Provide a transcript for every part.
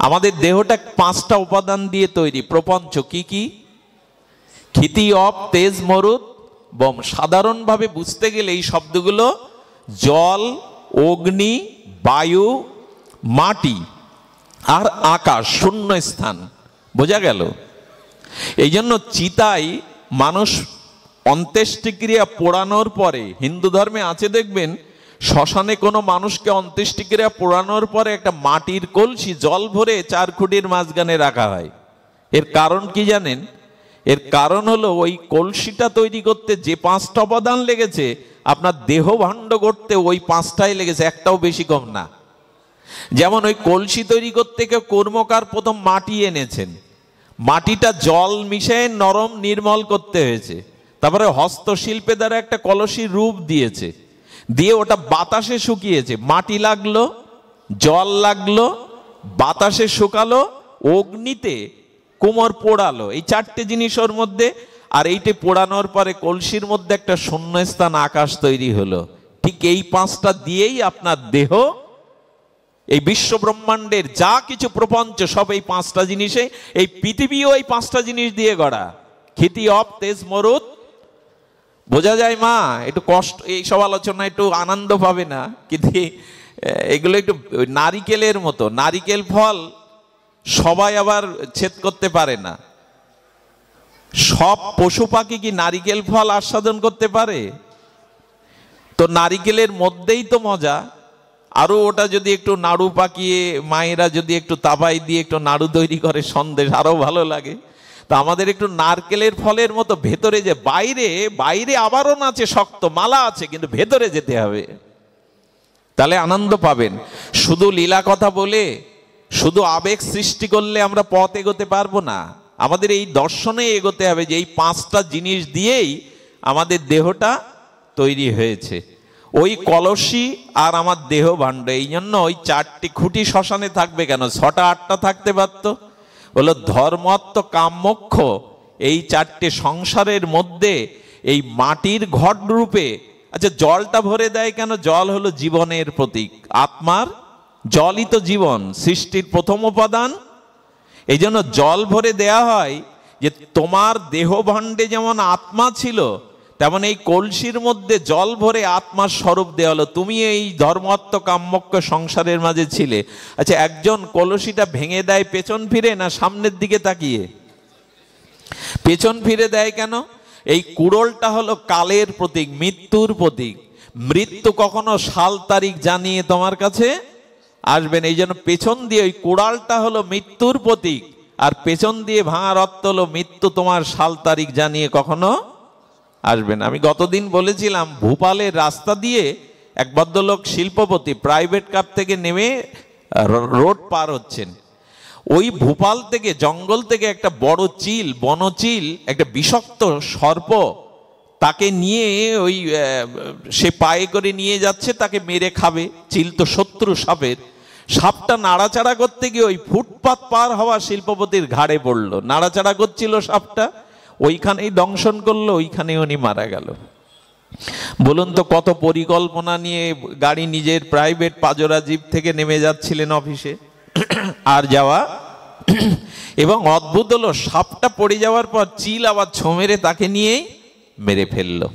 আমাদের দেহটা পাঁচটা উপাদান দিয়ে তৈরি। প্রপঞ্চ কি কি? ক্ষিতি, অপ, তেজ, মরুত, বোম। সাধারণভাবে বুঝতে গেলে এই শব্দগুলো জল, অগ্নি, বায়ু, মাটি আর আকাশ, শূন্য স্থান। বোঝা গেল? এই জন্য চিতায় মানুষ অন্ত্যেষ্টিক্রিয়া পোড়ানোর পরে, হিন্দু ধর্মে আছে দেখবেন, শ্মশানে কোনো মানুষকে অন্ত্যেষ্টিক্রিয়া পোড়ানোর পরে একটা মাটির কলসি জল ভরে 4 খুঁটির মাঝখানে রাখা হয়। এর কারণ কি জানেন? এর কারণ হলো ওই কলসিটা তৈরি করতে যে 5টা উপাদান লেগেছে, আপনার দেহ ভাণ্ড করতে ওই 5টাই লেগেছে, একটাও বেশি কম না। যেমন ওই কলসি তৈরি করতে কেউ কর্মকার প্রথম মাটি এনেছেন, মাটিটা জল মিশিয়ে নরম নির্মল করতে হয়েছে, তারপরে হস্তশিল্পে দ্বারা একটা কলসির রূপ দিয়েছে, দিয়ে ওটা বাতাসে শুকিয়েছে। মাটি লাগলো, জল লাগলো, বাতাসে শুকালো, অগ্নিতে কুমোর পোড়ালো, এই 4টে জিনিস ওর মধ্যে। আর এইটা পোড়ানোর পরে কলসির মধ্যে একটা শূন্যস্থান আকাশ তৈরি হলো। ঠিক এই 5টা দিয়েই আপনার দেহ, এই বিশ্ব ব্রহ্মাণ্ডের যা কিছু প্রপঞ্চ সব এই 5টা জিনিসে, এই পৃথিবীও এই 5টা জিনিস দিয়ে গড়া। ক্ষিতি, অপ, তেজ, মরুত। বোঝা যায় মা? একটু কষ্ট, এই সব আলোচনা একটু আনন্দ পাবে না, কিন্তু এগুলো একটু নারিকেলের মতো। নারিকেল ফল সবাই আবার ছেদ করতে পারে না। সব পশু পাখি কি নারিকেল ফল আস্বাদন করতে পারে? তো নারিকেলের মধ্যেই তো মজা। আরো ওটা যদি একটু নাড়ু পাকিয়ে মায়েরা যদি একটু তাবাই দিয়ে একটু নাড়ু তৈরি করে সন্দেশ, আরো ভালো লাগে। তো আমাদের একটু নারকেলের ফলের মতো ভেতরে, যে বাইরে বাইরে আবরণ আছে, শক্ত মালা আছে, কিন্তু ভেতরে যেতে হবে, তাহলে আনন্দ পাবেন। শুধু লীলা কথা বলে, শুধু আবেগ সৃষ্টি করলে আমরা পথ এগোতে পারবো না। আমাদের এই দর্শনে এগোতে হবে যে এই 5টা জিনিস দিয়েই আমাদের দেহটা তৈরি হয়েছে। ওই কলসি আর আমার দেহ ভাণ্ড। এই জন্য ওই 4টি খুঁটি শ্মশানে থাকবে কেন? 6টা 8টা থাকতে পারত। হলো ধর্মত্ব, কাম, মোক্ষ, এই 4টে সংসারের মধ্যে এই মাটির ঘট রূপে। আচ্ছা, জলটা ভরে দেয় কেন? জল হলো জীবনের প্রতীক, আত্মার। জলই তো জীবন, সৃষ্টির প্রথম উপাদান। এই জন্য জল ভরে দেয়া হয় যে তোমার দেহ ভাণ্ডে যেমন আত্মা ছিল, তেমন এই কলসির মধ্যে জল ভরে আত্মার স্বরূপ দেওয়া হলো। তুমি এই ধর্মাত্ম কাম্যক্ষ সংসারের মাঝে ছিলে। আচ্ছা, একজন কলসিটা ভেঙে দেয় পেছন ফিরে না সামনের দিকে তাকিয়ে? পেছন ফিরে দেয় কেন? এই কুড়োলটা হলো কালের প্রতীক, মৃত্যুর প্রতীক। মৃত্যু কখনো সাল তারিখ জানিয়ে তোমার কাছে আসবেন। এই জন্য পেছন দিয়ে ওই কুড়ালটা হলো মৃত্যুর প্রতীক, আর পেছন দিয়ে ভাঙার অর্থ হলো মৃত্যু তোমার সাল তারিখ জানিয়ে কখনো আসবেন। আমি গতদিন বলেছিলাম, ভোপালের রাস্তা দিয়ে এক ভদ্রলোক শিল্পপতি প্রাইভেট কার থেকে নেমে রোড পার হচ্ছেন। ওই ভোপাল থেকে, জঙ্গল থেকে একটা বড় চিল, বনচিল, একটা বিষাক্ত সর্প, তাকে নিয়ে ওই সে পায়ে করে নিয়ে যাচ্ছে, তাকে মেরে খাবে। চিল তো শত্রু সাপের। সাপটা নাড়াচাড়া করতে গিয়ে ওই ফুটপাত পার হওয়া শিল্পপতির ঘাড়ে পড়লো। নাড়াচাড়া করছিল সাপটা, ওইখানেই দংশন করলো, ওইখানেই উনি মারা গেল। বলুন তো, কত পরিকল্পনা নিয়ে গাড়ি নিজের প্রাইভেট পাজরা জিপ থেকে নেমে যাচ্ছিলেন অফিসে আর যাওয়া। এবং অদ্ভুত হলো, সাপটা পড়ে যাওয়ার পর চিল আবার ছো মেরে তাকে নিয়েই মেরে ফেললো।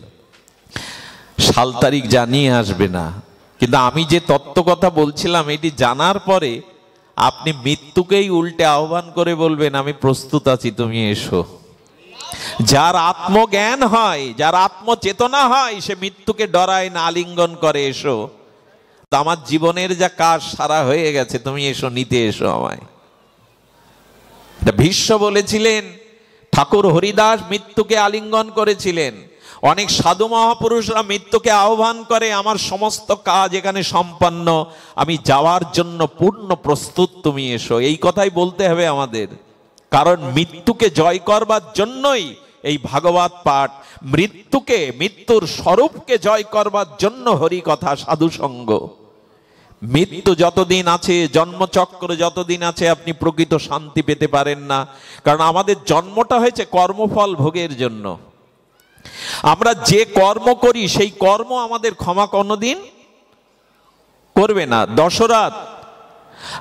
সাল তারিখ জানিয়ে আসবে না। কিন্তু আমি যে তত্ত্ব কথা বলছিলাম, এটি জানার পরে আপনি মৃত্যুকেই উল্টে আহ্বান করে বলবেন, আমি প্রস্তুত আছি, তুমি এসো। যার আত্মজ্ঞান হয়, যার আত্মচেতনা হয়, সে মৃত্যুকে ডরায় না, আলিঙ্গন করে, এসো, আমার জীবনের যা কাজ সারা হয়ে গেছে, তুমি এসো, নিতে এসো আমায়। ভীষ্ম বলেছিলেন, ঠাকুর হরিদাস মৃত্যুকে আলিঙ্গন করেছিলেন। অনেক সাধু মহাপুরুষরা মৃত্যুকে আহ্বান করে, আমার সমস্ত কাজ এখানে সম্পন্ন, আমি যাওয়ার জন্য পূর্ণ প্রস্তুত, তুমি এসো। এই কথাই বলতে হবে আমাদের, কারণ মৃত্যুকে জয় করবার জন্যই এই ভাগবত পাঠ। মৃত্যুকে, মৃত্যুর স্বরূপকে জয় করবার জন্য হরি কথা, সাধু সঙ্গ। মৃত্যু যতদিন আছে, জন্মচক্র যতদিন আছে, আপনি প্রকৃত শান্তি পেতে পারেন না। কারণ আমাদের জন্মটা হয়েছে কর্মফল ভোগের জন্য। আমরা যে কর্ম করি সেই কর্ম আমাদের ক্ষমা কোনোদিন করবে না। দশরথ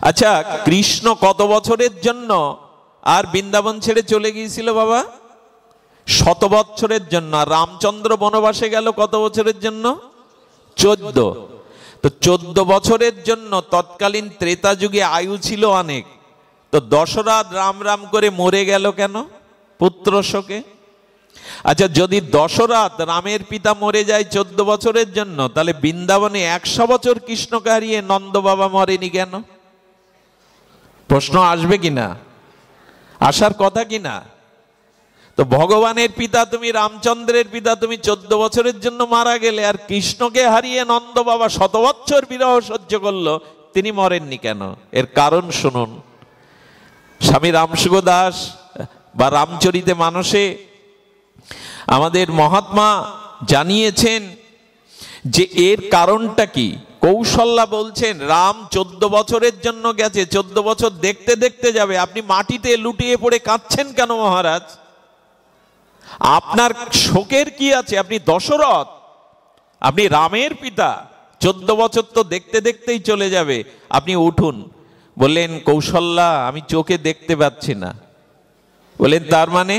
আচ্ছা, কৃষ্ণ কত বছরের জন্য আর বৃন্দাবন ছেড়ে চলে গিয়েছিল বাবা? 100 বছরের জন্য। আর রামচন্দ্র বনবাসে গেল কত বছরের জন্য? 14। তো 14 বছরের জন্য তৎকালীন ত্রেতা যুগে আয়ু ছিল অনেক। তো দশরথ রাম রাম করে মরে গেল কেন? পুত্র শোকে। আচ্ছা, যদি দশরথ রামের পিতা মরে যায় 14 বছরের জন্য, তাহলে বৃন্দাবনে 100 বছর কৃষ্ণকে হারিয়ে নন্দ বাবা মরেনি কেন? প্রশ্ন আসবে কিনা? আসার কথা কিনা? তো ভগবানের পিতা তুমি, রামচন্দ্রের পিতা তুমি 14 বছরের জন্য মারা গেলে, আর কৃষ্ণকে হারিয়ে নন্দ বাবা 100 বছর বিরহ সহ্য করলো, তিনি মরেননি কেন? এর কারণ শুনুন। স্বামী রামসুখ দাস বা রামচরিতে মানসে আমাদের মহাত্মা জানিয়েছেন যে এর কারণটা কি। কৌশল্যা বলছেন রাম 14 বছরের জন্য গেছে, 14 বছর দেখতে দেখতে যাবে। আপনি মাটিতে লুটিয়ে পড়ে কাঁদছেন কেন মহারাজ? আপনার শোকের কি আছে? আপনি দশরথ, আপনি রামের পিতা, 14 বছর তো দেখতে দেখতেই চলে যাবে, আপনি উঠুন। বললেন কৌশল্যা আমি চোখে দেখতে পাচ্ছি না। বললেন তার মানে?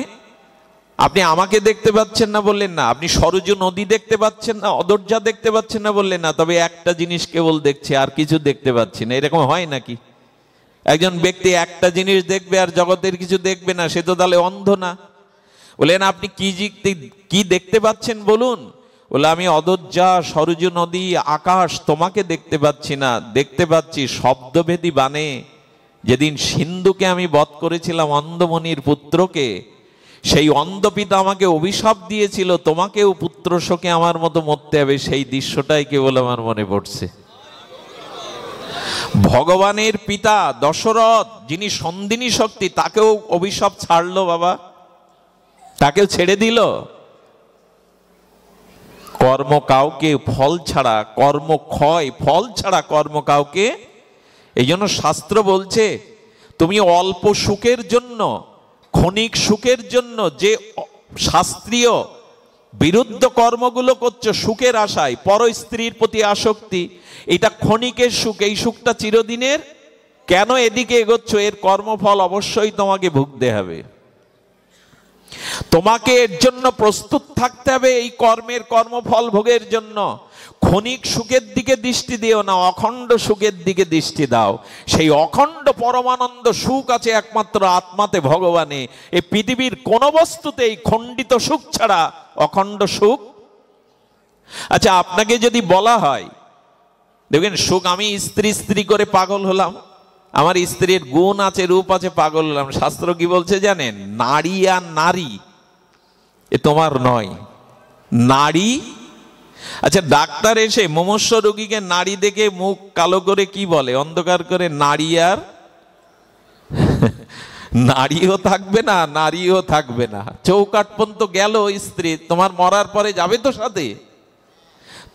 আপনি আমাকে দেখতে পাচ্ছেন না? বললেন না। আপনি সরজু নদী দেখতে পাচ্ছেন না? অদর্যা দেখতে পাচ্ছেন না? বললেন না। তবে একটা জিনিস কেবল দেখছে, আর কিছু দেখতে পাচ্ছি না। এরকম হয় নাকি? একজন ব্যক্তি একটা জিনিস দেখবে আর জগতের কিছু দেখবে না, সে তো তাহলে অন্ধ না? বললেন আপনি কি দেখতে পাচ্ছেন বলুন? বলে আমি অদর্যা, সরজু নদী, আকাশ, তোমাকে দেখতে পাচ্ছি না। দেখতে পাচ্ছি শব্দভেদী বাণে যেদিন সিন্ধুকে আমি বধ করেছিলাম, অন্ধমণির পুত্রকে, সেই অন্ধ পিতা আমাকে অভিশাপ দিয়েছিল তোমাকেও পুত্র শোকে আমার মতো মরতে হবে। সেই দৃশ্যটাই কেবল আমার মনে পড়ছে। ভগবানের পিতা দশরথ, যিনি সন্দিনী শক্তি, তাকেও অভিশাপ ছাড়লো বাবা, তাকেও ছেড়ে দিল। কর্ম কাউকে ফল ছাড়া, কর্ম ক্ষয়, ফল ছাড়া কর্ম কাউকে। এই জন্য শাস্ত্র বলছে তুমি অল্প সুখের জন্য, ক্ষণিক সুখের জন্য যে শাস্ত্রীয় বিরুদ্ধ কর্মগুলো করছো সুখের আশায়, পর স্ত্রীর প্রতি আসক্তি, এটা ক্ষণিকের সুখ, এই সুখটা চিরদিনের। কেন এদিকে এগোচ্ছ? এর কর্মফল অবশ্যই তোমাকে ভুগতে হবে। তোমাকে এর জন্য প্রস্তুত থাকতে হবে, এই কর্মের কর্মফল ভোগের জন্য। ক্ষণিক সুখের দিকে দৃষ্টি দিও না, অখণ্ড সুখের দিকে দৃষ্টি দাও। সেই অখণ্ড পরমানন্দ সুখ আছে একমাত্র আত্মাতে, ভগবানে। এই পৃথিবীর কোন বস্তুতেই খণ্ডিত সুখ ছাড়া অখণ্ড সুখ। আচ্ছা, আপনাকে যদি বলা হয় দেখবেন সুখ, আমি স্ত্রী স্ত্রী করে পাগল হলাম, আমার স্ত্রীর গুণ আছে, রূপ আছে, পাগল হলাম। শাস্ত্র কি বলছে জানেন? নারী আর নারী এ তোমার নয়, নারী। আচ্ছা, ডাক্তার এসে মুমূর্ষ রোগীকে নারী দেখে মুখ কালো করে কি বলে? অন্ধকার করে, নারী আর নারীও থাকবে না, নারীও থাকবে না। চৌকাট পর্যন্ত গেল স্ত্রী, তোমার মরার পরে যাবে তো সাথে।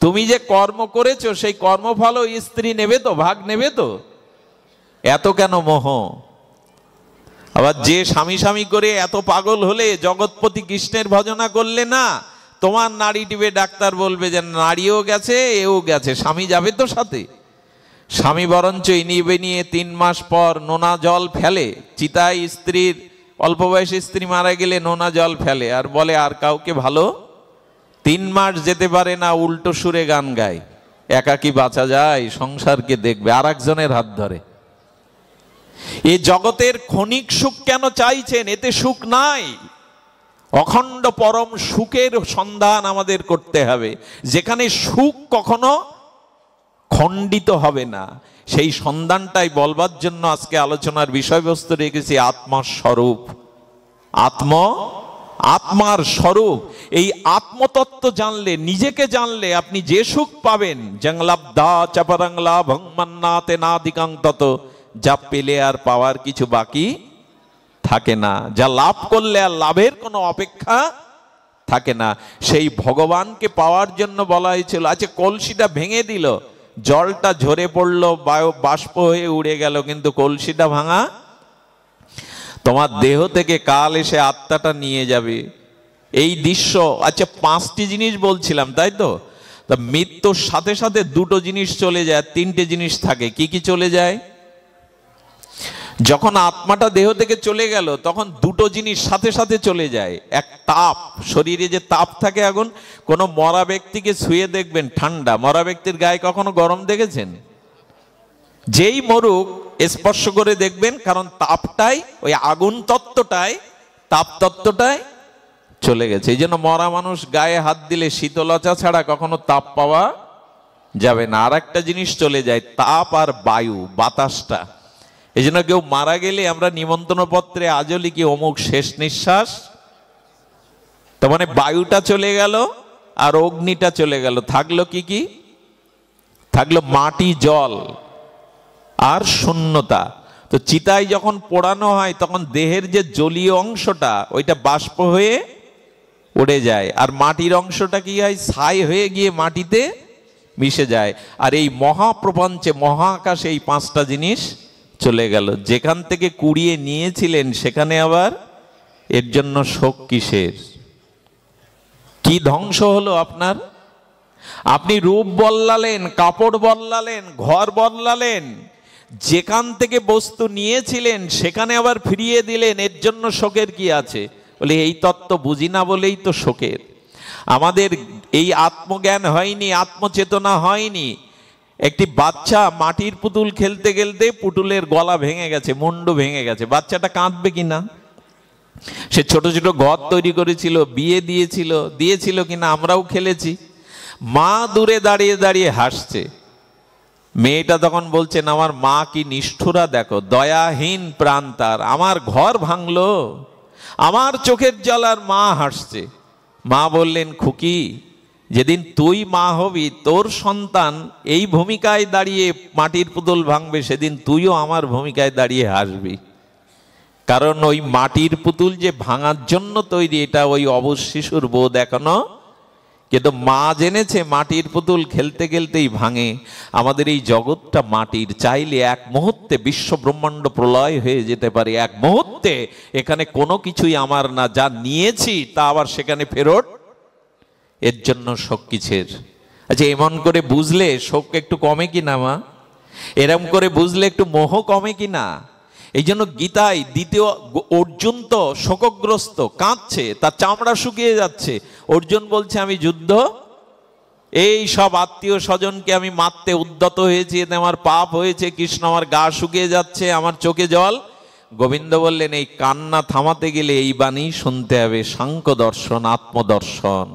তুমি যে কর্ম করেছো সেই কর্মফলও স্ত্রী নেবে তো, ভাগ নেবে তো। এত কেন মোহ? আবার যে স্বামী স্বামী করে এত পাগল হলে জগৎপতি কৃষ্ণের ভজনা করলে না, তোমার নারী টিপে ডাক্তার বলবে যে নারীও গেছে, এও গেছে, স্বামী যাবে তো সাথে। স্বামী বরঞ্চ ইনিয়ে নিয়ে 3 মাস পর নোনা জল ফেলে চিতায়। স্ত্রীর অল্প বয়সী স্ত্রী মারা গেলে নোনা জল ফেলে আর বলে আর কাউকে ভালো 3 মাস যেতে পারে না, উল্টো সুরে গান গায়, একাকী বাঁচা যায়, সংসারকে দেখবে, আর একজনের হাত ধরে। এই জগতের ক্ষণিক সুখ কেন চাইছেন? এতে সুখ নাই। অখণ্ড পরম সুখের সন্ধান আমাদের করতে হবে, যেখানে সুখ কখনো খণ্ডিত হবে না। সেই সন্ধানটাই বলবার জন্য আজকে আলোচনার বিষয়বস্তু রেখেছি আত্মস্বরূপ। আত্মার স্বরূপ, এই আত্মতত্ত্ব জানলে, নিজেকে জানলে আপনি যে সুখ পাবেন, জংলাব্ধা চাপারাংলা ভংমান্নাতে নাদিকাং তত, যা পেলে আর পাওয়ার কিছু বাকি থাকে না, যা লাভ করলে আর লাভের কোনো অপেক্ষা থাকে না। সেই ভগবানকে পাওয়ার জন্য বলা হয়েছিল। আচ্ছা, কলসিটা ভেঙে দিল, জলটা ঝরে পড়লো, বাষ্প হয়ে উড়ে গেল, কিন্তু কলসিটা ভাঙা। তোমার দেহ থেকে কাল এসে আত্মাটা নিয়ে যাবে, এই দৃশ্য। আচ্ছা, 5টি জিনিস বলছিলাম তাই তো? মৃত্যুর সাথে সাথে 2টো জিনিস চলে যায়, 3টে জিনিস থাকে। কি কি চলে যায়? যখন আত্মাটা দেহ থেকে চলে গেল তখন দুটো জিনিস সাথে সাথে চলে যায়। এক তাপ, শরীরে যে তাপ থাকে আগুন, কোনো মরা ব্যক্তিকে ছুঁয়ে দেখবেন ঠান্ডা, মরা ব্যক্তির গায়ে কখনো গরম দেখেছেন? যেই মরুক স্পর্শ করে দেখবেন, কারণ তাপটাই, ওই আগুন তত্ত্বটাই, তাপ তত্ত্বটাই চলে গেছে। এই জন্য মরা মানুষ গায়ে হাত দিলে শীতলতা ছাড়া কখনো তাপ পাওয়া যাবে না। আর একটা জিনিস চলে যায়, তাপ আর বায়ু, বাতাসটা। এই জন্য কেউ মারা গেলে আমরা নিমন্ত্রণ পত্রে আজও লিখি অমুক শেষ নিঃশ্বাস। তার মানে বায়ুটা চলে গেল আর অগ্নিটা চলে গেল, থাকলো কি কি? থাকলো মাটি, জল আর শূন্যতা। তো চিতায় যখন পোড়ানো হয় তখন দেহের যে জলীয় অংশটা ওইটা বাষ্প হয়ে উড়ে যায়, আর মাটির অংশটা কি হয়? ছাই হয়ে গিয়ে মাটিতে মিশে যায়। আর এই মহাপ্রপঞ্চে, মহাকাশে এই পাঁচটা জিনিস চলে গেল। যেখান থেকে কুড়িয়ে নিয়েছিলেন সেখানে আবার এর জন্য শোক কিসের? কি ধ্বংস হলো আপনার? আপনি রূপ বদলালেন, কাপড় বদলালেন, ঘর বদলালেন, যেখান থেকে বস্তু নিয়েছিলেন সেখানে আবার ফিরিয়ে দিলেন, এর জন্য শোকের কি আছে? বলে এই তত্ত্ব বুঝি না বলেই তো শোকের। আমাদের এই আত্মজ্ঞান হয়নি, আত্মচেতনা হয়নি। একটি বাচ্চা মাটির পুতুল খেলতে খেলতে পুতুলের গলা ভেঙে গেছে, মুন্ডু ভেঙে গেছে, বাচ্চাটা কাঁদবে কিনা? সে ছোট ছোট ঘর তৈরি করেছিল, বিয়ে দিয়েছিল কিনা? আমরাও খেলেছি। মা দূরে দাঁড়িয়ে দাঁড়িয়ে হাসছে। মেয়েটা তখন বলছেন, আমার মা কি নিষ্ঠুরা দেখো, দয়াহীন প্রাণ তার, আমার ঘর ভাঙলো, আমার চোখের জল, আর মা হাসছে। মা বললেন, খুকি, যেদিন তুই মা হবি, তোর সন্তান এই ভূমিকায় দাঁড়িয়ে মাটির পুতুল ভাঙবে, সেদিন তুইও আমার ভূমিকায় দাঁড়িয়ে হাসবি। কারণ ওই মাটির পুতুল যে ভাঙার জন্য তৈরি, এটা ওই অবশ শিশুর বোধ এখনো, কিন্তু মা জেনেছে মাটির পুতুল খেলতে খেলতেই ভাঙে। আমাদের এই জগৎটা মাটির, চাইলে এক মুহূর্তে বিশ্ব ব্রহ্মাণ্ড প্রলয় হয়ে যেতে পারে, এক মুহূর্তে এখানে কোনো কিছুই আমার না, যা নিয়েছি তা আবার সেখানে ফেরত। এর জন্য শোক কিসের? আচ্ছা, এমন করে বুঝলে শোক একটু কমে কিনা মা? এরম করে বুঝলে একটু মোহ কমে কিনা? এই জন্য গীতায় দ্বিতীয় অর্জুন তো শোকগ্রস্ত, কাঁদছে, তার চামড়া শুকিয়ে যাচ্ছে। অর্জুন বলছে, আমি যুদ্ধ, এই সব আত্মীয় স্বজনকে আমি মারতে উদ্যত হয়েছি, এতে আমার পাপ হয়েছে। কৃষ্ণ, আমার গা শুকিয়ে যাচ্ছে, আমার চোখে জল। গোবিন্দ বললেন, এই কান্না থামাতে গেলে এই বাণী শুনতে হবে, সাংখ্য দর্শন, আত্মদর্শন।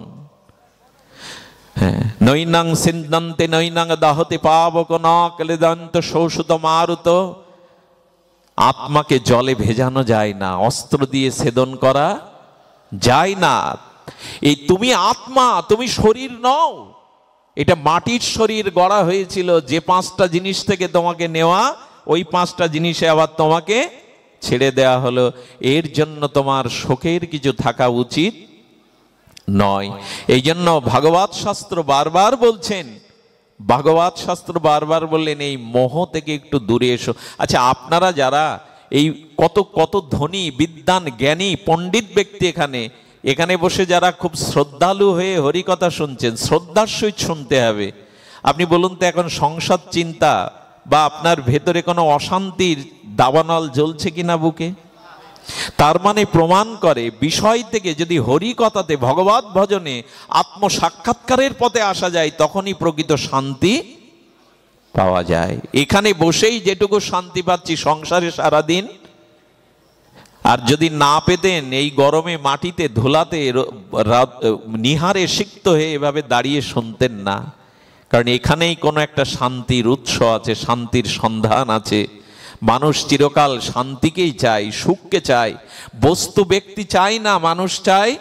হ্যাঁ, নৈনাং সিন্দান্তে নৈনাং দাহতে পাবক ন ক্লেদান্ত শোষিত মারুত। আত্মাকে জলে ভেজানো যায় না, অস্ত্র দিয়ে ছেদন করা যায় না। এই তুমি আত্মা, তুমি শরীর নও। এটা মাটির শরীর গড়া হয়েছিল, যে পাঁচটা জিনিস থেকে তোমাকে নেওয়া, ওই পাঁচটা জিনিসে আবার তোমাকে ছেড়ে দেয়া হলো। এর জন্য তোমার শোকের কিছু থাকা উচিত নয়। এই জন্য ভাগবত শাস্ত্র বারবার বলছেন, ভাগবত শাস্ত্র বারবার বললেন, এই মোহ থেকে একটু দূরে এসো। আচ্ছা, আপনারা যারা এই কত কত ধনী, বিদ্বান, জ্ঞানী, পণ্ডিত ব্যক্তি এখানে বসে যারা খুব শ্রদ্ধালু হয়ে হরিকথা শুনছেন, শ্রদ্ধার সহিত শুনতে হবে। আপনি বলুন তো, এখন সংসার চিন্তা বা আপনার ভেতরে কোনো অশান্তির দাবানল জ্বলছে কিনা বুকে? তার মানে প্রমাণ করে, বিষয় থেকে যদি হরিকথাতে, ভগবত ভজনে, আত্ম সাক্ষাৎকারের পথে আসা যায়, তখনই প্রকৃত শান্তি পাওয়া যায়। এখানে বসেই যেটুকু শান্তি পাচ্ছি সংসারে সারাদিন, আর যদি না পেতেন এই গরমে মাটিতে ধুলাতে নিহারে সিক্ত হয়ে এভাবে দাঁড়িয়ে শুনতেন না। কারণ এখানেই কোনো একটা শান্তির উৎস আছে, শান্তির সন্ধান আছে। মানুষ চিরকাল শান্তিকেই চায়, সুখকে চায়, বস্তু ব্যক্তি চায় না, মানুষ চায়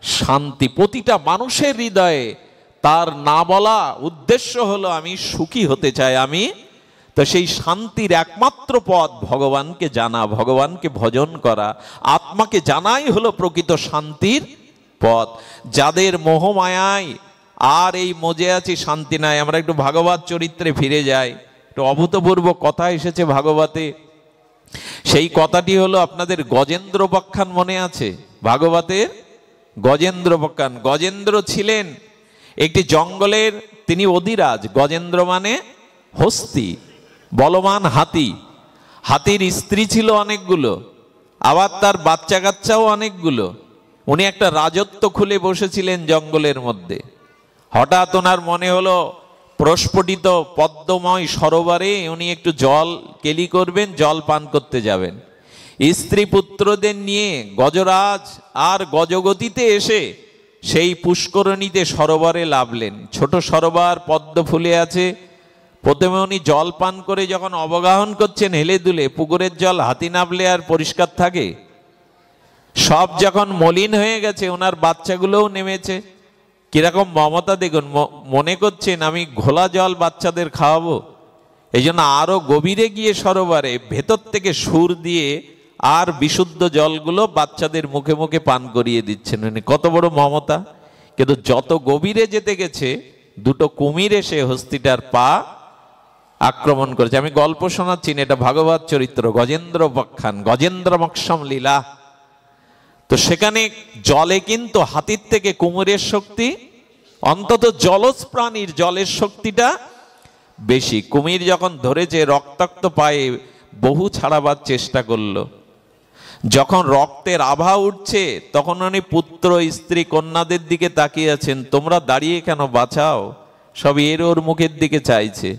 শান্তি। প্রতিটা মানুষের হৃদয়ে তার না বলা উদ্দেশ্য হলো, আমি সুখী হতে চাই। আমি তো সেই শান্তির একমাত্র পথ ভগবানকে জানা, ভগবানকে ভজন করা, আত্মাকে জানাই হলো প্রকৃত শান্তির পথ। যাদের মোহমায়ায় আর এই মজে আছি, শান্তি নাই। আমরা একটু ভাগবত চরিত্রে ফিরে যাই। একটু অভূতপূর্ব কথা এসেছে ভাগবতে। সেই কথাটি হলো, আপনাদের গজেন্দ্র বখ্যান মনে আছে? ভাগবতের গজেন্দ্র বখ্যান। গজেন্দ্র ছিলেন একটি জঙ্গলের, তিনি অধিরাজ। গজেন্দ্র মানে হস্তি, বলবান হাতি। হাতির স্ত্রী ছিল অনেকগুলো, আবার তার বাচ্চা কাচ্চাও অনেকগুলো। উনি একটা রাজত্ব খুলে বসেছিলেন জঙ্গলের মধ্যে। হঠাৎ ওনার মনে হলো প্রস্ফুটিত পদ্মময় সরোবরে উনি একটু জল কেলি করবেন, জল পান করতে যাবেন। স্ত্রী পুত্রদের নিয়ে গজরাজ আর গজগতিতে এসে সেই পুষ্করণীতে সরোবরে নামলেন। ছোট সরোবর, পদ্ম ফুলে আছে। প্রথমে উনি জল পান করে যখন অবগাহন করছেন হেলে দুলে, পুকুরের জল হাতি নামলে আর পরিষ্কার থাকে? সব যখন মলিন হয়ে গেছে, ওনার বাচ্চাগুলোও নেমেছে। কিরকম মমতা দেখুন, মনে করছেন আমি ঘোলা জল বাচ্চাদের খাওয়াবো। এই জন্য আরো গভীরে গিয়ে সরোবরে ভেতর থেকে সুর দিয়ে আর বিশুদ্ধ জলগুলো বাচ্চাদের মুখে মুখে পান করিয়ে দিচ্ছেন। উনি কত বড় মমতা! কিন্তু যত গভীরে যেতে গেছে, দুটো কুমির এসে হস্তিটার পা আক্রমণ করেছে। আমি গল্প শোনাচ্ছি না, এটা ভাগবত চরিত্র, গজেন্দ্র বখ্যান, গজেন্দ্র মক্ষম লীলা। তো সেখানে জলে কিন্তু হাতির থেকে কুমিরের শক্তি, অন্তত জলজ প্রাণীর জলের শক্তিটা বেশি। কুমির যখন ধরেছে, রক্তাক্ত পায়ে বহু ছাড়াবার চেষ্টা করলো। যখন রক্তের আভা উঠছে, তখন উনি পুত্র, স্ত্রী, কন্যাদের দিকে তাকিয়ে আছেন। তোমরা দাঁড়িয়ে কেন, বাঁচাও। সব এর ওর মুখের দিকে চাইছে।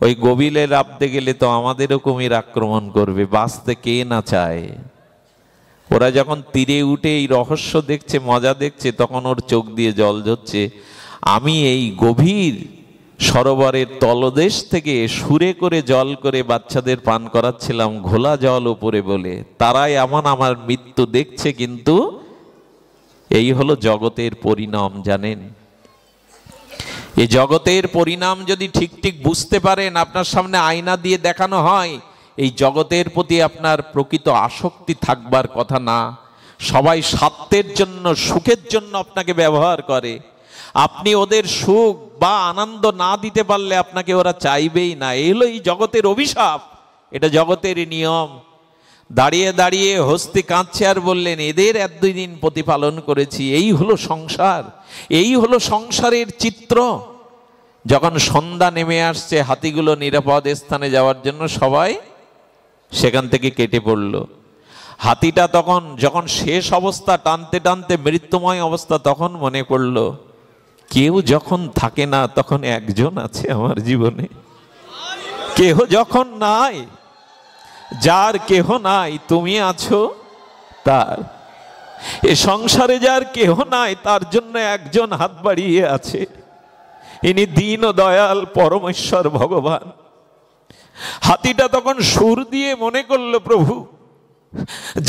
ওই গভীরে নামতে গেলে তো আমাদেরও কুমির আক্রমণ করবে, বাঁচতে কে না চায়। ওরা যখন তীরে উঠে এই রহস্য দেখছে, মজা দেখছে, তখন ওর চোখ দিয়ে জল ঝরছে। আমি এই গভীর সরোবরের তলদেশ থেকে সুরে করে জল করে বাচ্চাদের পান করাচ্ছিলাম, ঘোলা জল উপরে বলে। তারাই আমার মৃত্যু দেখছে। কিন্তু এই হলো জগতের পরিণাম, জানেন? এই জগতের পরিণাম যদি ঠিক ঠিক বুঝতে পারেন, আপনার সামনে আয়না দিয়ে দেখানো হয়, এই জগতের প্রতি আপনার প্রকৃত আসক্তি থাকবার কথা না। সবাই স্বার্থের জন্য, সুখের জন্য আপনাকে ব্যবহার করে। আপনি ওদের সুখ বা আনন্দ না দিতে পারলে আপনাকে ওরা চাইবেই না। এই হলো এই জগতের অভিশাপ, এটা জগতের নিয়ম। দাঁড়িয়ে দাঁড়িয়ে হস্তি কাঁদছে আর বললেন, এদের 1-2 দিন প্রতিপালন করেছি, এই হলো সংসার, এই হলো সংসারের চিত্র। যখন সন্ধ্যা নেমে আসছে, হাতিগুলো নিরাপদ স্থানে যাওয়ার জন্য সবাই সেখান থেকে কেটে পড়ল। হাতিটা তখন যখন শেষ অবস্থা, টানতে টানতে মৃত্যুময় অবস্থা, তখন মনে পড়ল, কেউ যখন থাকে না তখন একজন আছে আমার জীবনে। কেহ যখন নাই, যার কেহ নাই তুমি আছো তার। এ সংসারে যার কেহ নাই, তার জন্য একজন হাত বাড়িয়ে আছে। ইনি দীন ও দয়াল পরমেশ্বর ভগবান। হাতিটা তখন সুর দিয়ে মনে করলো, প্রভু,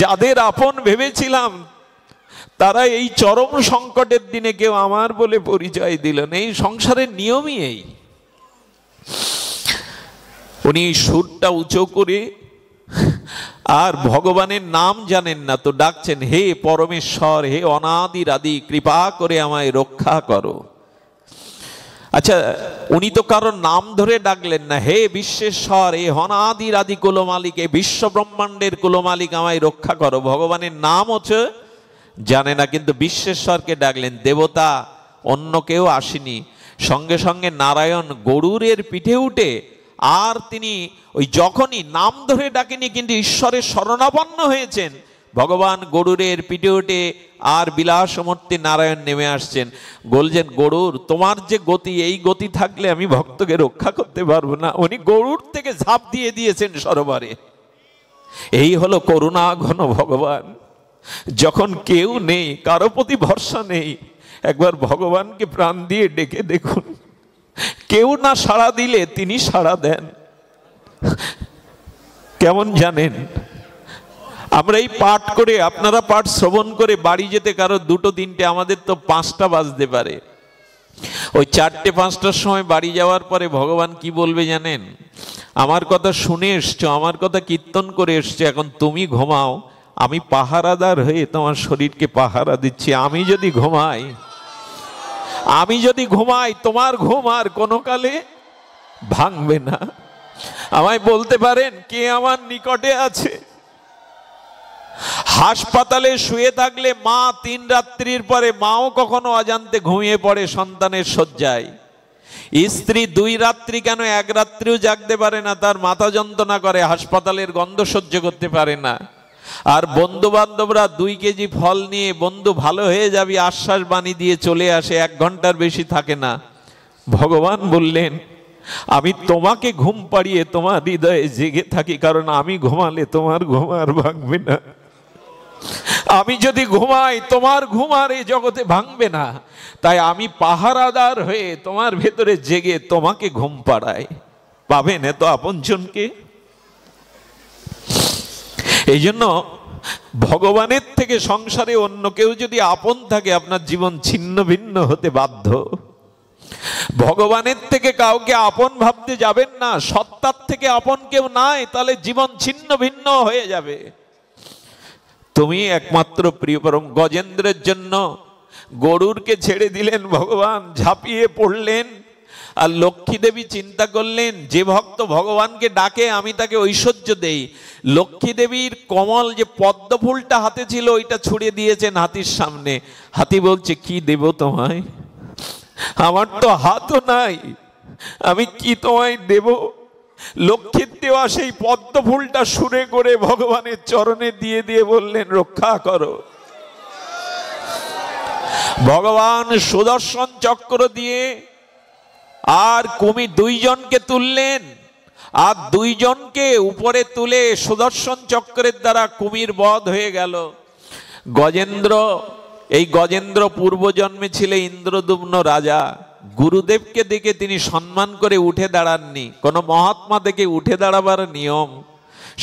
যাদের আপন ভেবেছিলাম তারা এই চরম সংকটের দিনে কেউ আমার বলে পরিচয় দিল না। এই সংসারের নিয়মই এই। উনি সুরটা উঁচু করে আর ভগবানের নাম জানেন না তো ডাকছেন, হে পরমেশ্বর, হে অনাদির আদি, কৃপা করে আমায় রক্ষা করো। আচ্ছা, উনি তো কারোর নাম ধরে ডাকলেন না। হে বিশ্বেশ্বর, হে অনাদির আদি কুলমালিক, হে বিশ্ব ব্রহ্মাণ্ডের কুলমালিক, আমায় রক্ষা করো। ভগবানের নাম হচ্ছে জানে না, কিন্তু বিশ্বেশ্বরকে ডাকলেন। দেবতা অন্য কেউ আসেনি। সঙ্গে সঙ্গে নারায়ণ গরুরের পিঠে উঠে, আর তিনি ওই যখনই নাম ধরে ডাকেনি, কিন্তু ঈশ্বরের শরণাপন্ন হয়েছেন। ভগবান গরুরের পিঠে উঠে আর বিলাসমূর্তি নারায়ণ নেমে আসছেন। বলছেন, গরুর, তোমার যে গতি, এই গতি থাকলে আমি ভক্তকে রক্ষা করতে পারবো না। উনি গরুর থেকে ঝাঁপ দিয়ে দিয়েছেন সরোবরে। এই হলো করুণা ঘন ভগবান। যখন কেউ নেই, কারো প্রতি ভরসা নেই, একবার ভগবানকে প্রাণ দিয়ে ডেকে দেখুন। কেউ না সাড়া দিলে তিনি সাড়া দেন। কেমন জানেন? আমরা এই পাঠ করে, আপনারা পাঠ শ্রবণ করে বাড়ি যেতে কারো 2-3টে, আমাদের তো 5টা বাজতে পারে। ওই 4টে-5টার সময় বাড়ি যাওয়ার পরে ভগবান কি বলবে জানেন? আমার কথা শুনে এসছো, আমার কথা কীর্তন করে এসছো, এখন তুমি ঘুমাও, আমি পাহারাদার হয়ে তোমার শরীরকে পাহারা দিচ্ছি। আমি যদি ঘুমাই তোমার ঘুম আর কোনো কালে ভাঙবে না। আমায় বলতে পারেন, কে আমার নিকটে আছে? হাসপাতালে শুয়ে থাকলে মা 3 রাত্রির পরে, মাও কখনো অজান্তে ঘুমিয়ে পড়ে সন্তানের শয্যায়। স্ত্রী 2 রাত্রি কেন 1 রাত্রিও জাগতে পারে না, তার মাথা যন্ত্রণা করে, হাসপাতালের গন্ধ সহ্য করতে পারে না। আর বন্ধু বান্ধবরা 2 কেজি ফল নিয়ে বন্ধু ভালো হয়ে যাবে আশ্বাস বাণী দিয়ে চলে আসে, 1 ঘন্টার বেশি থাকে না। ভগবান বললেন আমি তোমাকে ঘুম পাড়িয়ে তোমার হৃদয়ে জেগে থাকি, কারণ আমি ঘুমালে তোমার ঘুম আর ভাঙবে না। আমি যদি ঘুমাই তোমার ঘুম আর এই জগতে ভাঙবে না, তাই আমি পাহারাদার হয়ে তোমার ভেতরে জেগে তোমাকে ঘুম পাড়াই। পাবেন এত আপনজনকে? এই জন্য ভগবানের থেকে সংসারে অন্য কেউ যদি আপন থাকে, আপনার জীবন ছিন্ন ভিন্ন হতে বাধ্য। ভগবানের থেকে কাউকে আপন ভাবতে যাবেন না। সত্তার থেকে আপন কেউ নাই, তাহলে জীবন ছিন্ন ভিন্ন হয়ে যাবে। তুমি একমাত্র প্রিয় পরম। গজেন্দ্রের জন্য গরুরকে ছেড়ে দিলেন ভগবান, ঝাঁপিয়ে পড়লেন। আর লক্ষ্মী দেবী চিন্তা করলেন যে ভক্ত ভগবানকে ডাকে আমি তাকে ঐশ্বর্য দেই। লক্ষ্মী দেবীর কমল যে পদ্ম ফুলটা হাতে ছিল ওইটা ছুড়ে দিয়েছেন হাতির সামনে। হাতি বলছে কি দেব তোমায়, আমার তো হাতও নাই, আমি কি তোমায় দেব? লক্ষ্মীর দেওয়া সেই পদ্ম ফুলটা সুরে করে ভগবানের চরণে দিয়ে দিয়ে বললেন রক্ষা করো। ভগবান সুদর্শন চক্র দিয়ে আর কুমির 2 জনকে তুললেন, আর 2 জনকে উপরে তুলে সুদর্শন চক্রের দ্বারা কুমির বধ হয়ে গেল। গজেন্দ্র, এই গজেন্দ্র পূর্বজন্মে ছিল ইন্দ্রদুম্ন রাজা। গুরুদেবকে দেখে তিনি সম্মান করে উঠে দাঁড়াননি। কোনো মহাত্মা দেখে উঠে দাঁড়াবার নিয়ম,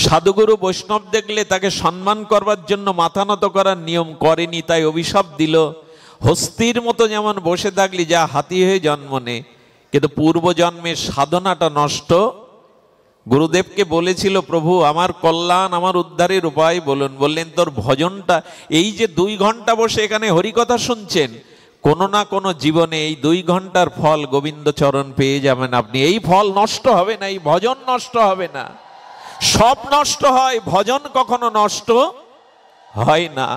সাধুগুরু বৈষ্ণব দেখলে তাকে সম্মান করবার জন্য মাথা নত করার নিয়ম করেনি, তাই অভিশাপ দিল হস্তির মতো যেমন বসে থাকলি যা হাতি হয়ে জন্ম নে। কিন্তু পূর্বজন্মের সাধনাটা নষ্ট। গুরুদেবকে বলেছিল প্রভু আমার কল্যাণ আমার উদ্ধারের উপায় বলুন। বললেন তোর ভজনটা, এই যে 2 ঘন্টা বসে এখানে হরিকথা শুনছেন, কোনো না কোনো জীবনে এই 2 ঘন্টার ফল গোবিন্দ চরণ পেয়ে যাবেন আপনি। এই ফল নষ্ট হবে না, এই ভজন নষ্ট হবে না। সব নষ্ট হয়, ভজন কখনো নষ্ট হয় না।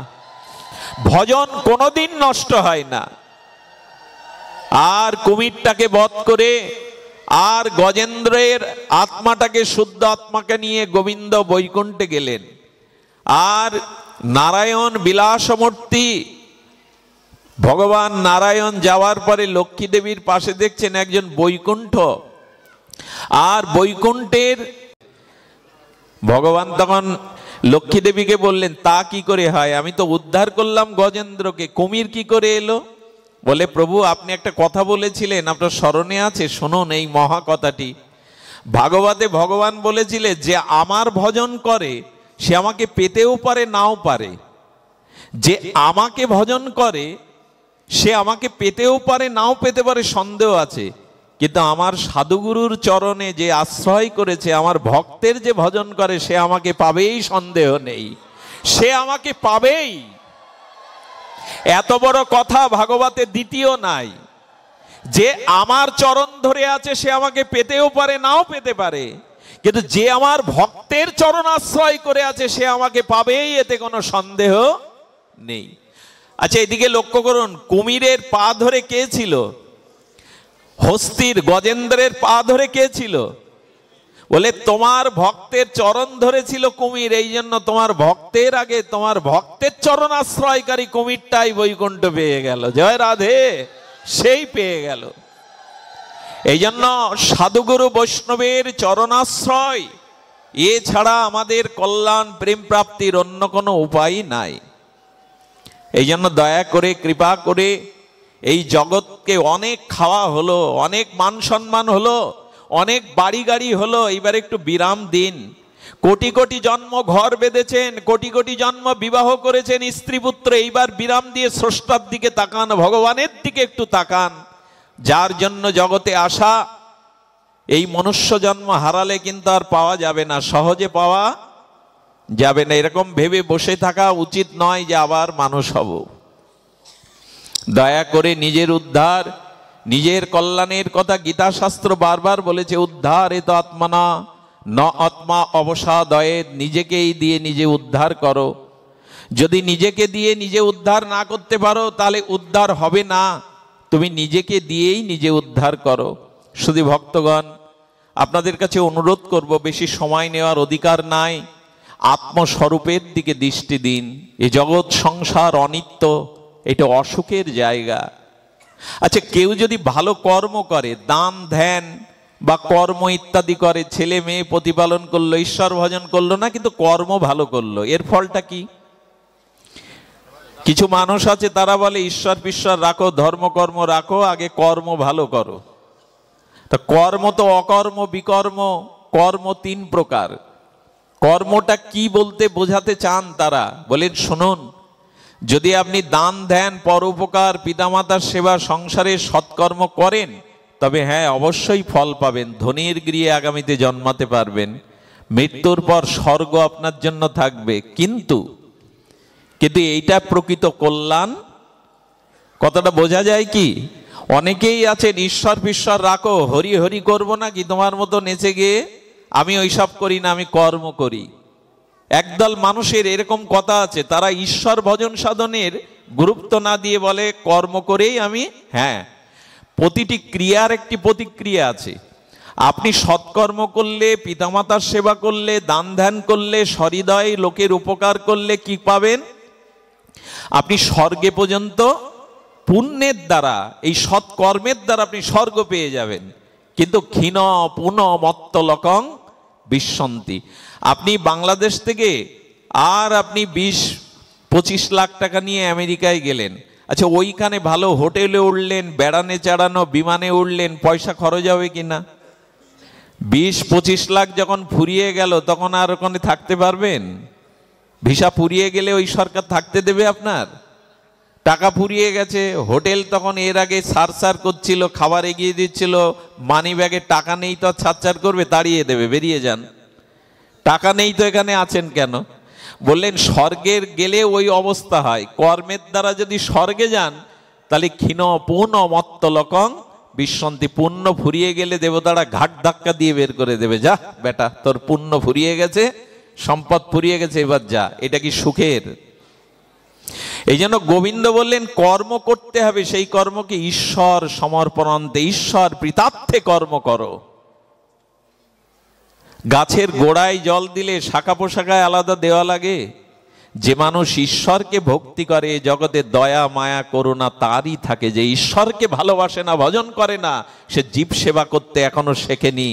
ভজন কোনোদিন নষ্ট হয় না। আর কুমিরটাকে বধ করে আর গজেন্দ্রের আত্মাটাকে, শুদ্ধ আত্মাকে নিয়ে গোবিন্দ বৈকুণ্ঠে গেলেন। আর নারায়ণ বিলাসমূর্তি ভগবান নারায়ণ যাওয়ার পরে লক্ষ্মী দেবীর পাশে দেখছেন একজন বৈকুণ্ঠ। আর বৈকুণ্ঠের ভগবান তখন লক্ষ্মী দেবীকে বললেন তা কি করে হয়, আমি তো উদ্ধার করলাম গজেন্দ্রকে, কুমির কি করে এলো? বলে প্রভু আপনি একটা কথা বলেছিলেন, আপনার স্মরণে আছে? শুনুন এই মহা কথাটি। ভাগবতে ভগবান বলেছিলেন যে আমার ভজন করে সে আমাকে পেতেও পারে নাও পারে। যে আমাকে ভজন করে সে আমাকে পেতেও পারে নাও পেতে পারে, সন্দেহ আছে। কিন্তু আমার সাধুগুরুর চরণে যে আশ্রয় করেছে, আমার ভক্তের যে ভজন করে সে আমাকে পাবেই, সন্দেহ নেই, সে আমাকে পাবেই। এত বড় কথা ভাগবতে দ্বিতীয় নাই। যে আমার চরণ ধরে আছে সে আমাকে পেতেও পারে নাও পেতে পারে, কিন্তু যে আমার ভক্তের চরণ আশ্রয় করে আছে সে আমাকে পাবেই, এতে কোনো সন্দেহ নেই। আচ্ছা এদিকে লক্ষ্য করুন, কুমিরের পা ধরে কে ছিল? হস্তির গজেন্দ্রের পা ধরে কে ছিল? বলে তোমার ভক্তের চরণ ধরেছিল কুমির, এই জন্য তোমার ভক্তের আগে তোমার ভক্তের চরণ আশ্রয়কারী কুমিরটাই বৈকুণ্ঠ পেয়ে গেল। জয় রাধে, সেই পেয়ে গেল। এই জন্য সাধুগুরু বৈষ্ণবের চরণাশ্রয় এছাড়া আমাদের কল্যাণ প্রেম প্রাপ্তির অন্য কোনো উপায় নাই। এই জন্য দয়া করে কৃপা করে, এই জগৎকে অনেক খাওয়া হলো, অনেক মান সম্মান হলো, অনেক বাড়ি গাড়ি হলো, এইবার একটু বিরাম দিন। কোটি কোটি জন্ম ঘর বেঁধেছেন, কোটি কোটি জন্ম বিবাহ করেছেন স্ত্রী পুত্র, এইবার বিরাম দিয়ে স্রষ্টার দিকে তাকান, ভগবানের দিকে একটু তাকান। যার জন্য জগতে আসা, এই মনুষ্য জন্ম হারালে কিন্তু আর পাওয়া যাবে না, সহজে পাওয়া যাবে না। এরকম ভেবে বসে থাকা উচিত নয় যে আবার মানুষ হব। দয়া করে নিজের উদ্ধার, নিজের কল্যাণের কথা গীতা শাস্ত্র বারবার বলেছে, উদ্ধার এত আত্মনা ন আত্মা অবসাদয়ে, নিজেকেই দিয়ে নিজে উদ্ধার করো। যদি নিজেকে দিয়ে নিজে উদ্ধার না করতে পারো তাহলে উদ্ধার হবে না। তুমি নিজেকে দিয়েই নিজে উদ্ধার করো। শুধু ভক্তগণ, আপনাদের কাছে অনুরোধ করব, বেশি সময় নেওয়ার অধিকার নাই, আত্মস্বরূপের দিকে দৃষ্টি দিন। এই জগৎ সংসার অনিত্য, এটা অসুখের জায়গা। আচ্ছা, কেউ যদি ভালো কর্ম করে, দান ধ্যান বা কর্ম ইত্যাদি করে, ছেলে মেয়ে প্রতিপালন করলো, ঈশ্বর ভজন করলো না, কিন্তু কর্ম ভালো করলো, এর ফলটা কি? কিছু মানুষ আছে তারা বলে ঈশ্বর পিশ্বর রাখো, ধর্মকর্ম রাখো, আগে কর্ম ভালো করো। তা কর্ম তো অকর্ম, বিকর্ম, কর্ম তিন প্রকার। কর্মটা কি বলতে বোঝাতে চান তারা বলেন, শুনুন, যদি আপনি দান ধ্যান, পরোপকার, পিতামাতার সেবা, সংসারের সৎকর্ম করেন, তবে হ্যাঁ অবশ্যই ফল পাবেন, ধনীর গৃহে আগামীতে জন্মাতে পারবেন, মৃত্যুর পর স্বর্গ আপনার জন্য থাকবে। কিন্তু এইটা প্রকৃত কল্যাণ? কথাটা বোঝা যায় কি? অনেকেই আছেন ঈশ্বর পিশ্বর রাখো, হরি হরি করবো না কি তোমার মতো নেচে গিয়ে, আমি ওইসব করি না, আমি কর্ম করি। একদল মানুষের এরকম কথা আছে, তারা ঈশ্বর ভজন সাধনের গুরুত্ব না দিয়ে বলে কর্ম করেই আমি। হ্যাঁ, প্রতিটি ক্রিয়ার একটি প্রতিক্রিয়া আছে। আপনি সৎকর্ম করলে, পিতামাতার সেবা করলে, দান ধ্যান করলে, সহৃদয় লোকের উপকার করলে কি পাবেন? আপনি স্বর্গে পর্যন্ত পুণ্যের দ্বারা, এই সৎকর্মের দ্বারা আপনি স্বর্গ পেয়ে যাবেন। কিন্তু ক্ষীণ পুন মত্ত লোকং বিশ্বন্তি। আপনি বাংলাদেশ থেকে আর আপনি 20-25 লাখ টাকা নিয়ে আমেরিকায় গেলেন, আচ্ছা ওইখানে ভালো হোটেলে উঠলেন, বেড়ানে চাড়ানো বিমানে উঠলেন, পয়সা খরচ হবে কিনা? 20-25 লাখ যখন ফুরিয়ে গেল, তখন আর ওখানে থাকতে পারবেন? ভিসা ফুরিয়ে গেলে ওই সরকার থাকতে দেবে আপনার? টাকা ফুরিয়ে গেছে, হোটেল তখন এর আগে সারসার করছিল, খাবার এগিয়ে দিচ্ছিল, মানি ব্যাগে টাকা নেই তো ছাড়ছাড় করবে? তাড়িয়ে দেবে, বেরিয়ে যান। টাকা নেই তো এখানে আছেন কেন? বললেন স্বর্গের গেলে ওই অবস্থা হয়। কর্মের দ্বারা যদি স্বর্গে যান, তাহলে ক্ষীণ পুণ্য মত্ত লোকং বিশ্বন্তি। পুণ্য ফুরিয়ে গেলে দেবতারা ঘাট ধাক্কা দিয়ে বের করে দেবে, যা বেটা তোর পুণ্য ফুরিয়ে গেছে, সম্পদ ফুরিয়ে গেছে, এবার যা। এটা কি সুখের? এই জন্য গোবিন্দ বললেন কর্ম করতে হবে, সেই কর্মকে ঈশ্বর সমর্পণান্তে, ঈশ্বর প্রীতার্থে কর্ম করো। গাছের গোড়ায় জল দিলে শাখা পোশাখায় আলাদা দেওয়া লাগে? যে মানুষ ঈশ্বরকে ভক্তি করে, জগতে দয়া মায়া করুণা তারই থাকে। যে ঈশ্বরকে ভালোবাসে না, ভজন করে না, সে জীব সেবা করতে এখনো শেখেনি।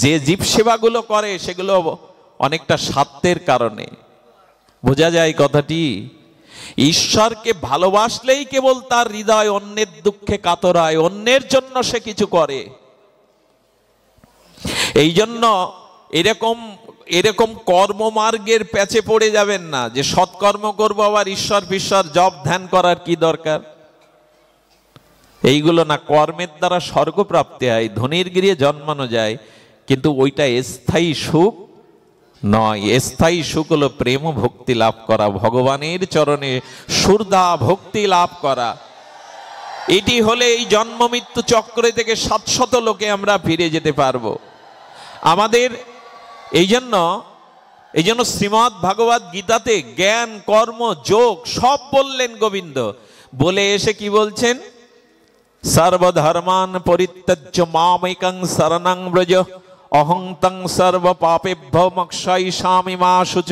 যে জীব সেবাগুলো করে সেগুলো অনেকটা স্বার্থের কারণে। বোঝা যায় কথাটি? ঈশ্বরকে ভালোবাসলেই কেবল তার হৃদয় অন্যের দুঃখে কাতরায়, অন্যের জন্য সে কিছু করে। এই জন্য এরকম কর্মমার্গের প্যাচে পড়ে যাবেন না যে সৎকর্ম করবো আবার ঈশ্বর বিশ্বর জপ ধ্যান করার কি দরকার। এইগুলো না, কর্মের দ্বারা স্বর্গপ্রাপ্তি হয়, ধনীর গৃহে জন্মানো যায়, কিন্তু ওইটা স্থায়ী সুখ নয়। স্থায়ী সুখ হলো প্রেম ভক্তি লাভ করা, ভগবানের চরণে শ্রদ্ধা ভক্তি লাভ করা। এটি হলে এই জন্ম মৃত্যু চক্র থেকে 700 লোকে আমরা ফিরে যেতে পারবো। আমাদের এই জন্য শ্রীমদ্ ভাগবত গীতাতে জ্ঞান কর্ম যোগ সব বললেন গোবিন্দ। বলে এসে কি বলছেন? সর্বধর্মান পরিত্যজ্য মামেকং শরণং ব্রজ অহং তং সর্ব পাপেভ্যো মোক্ষয়িষ্যামি মা শুচ।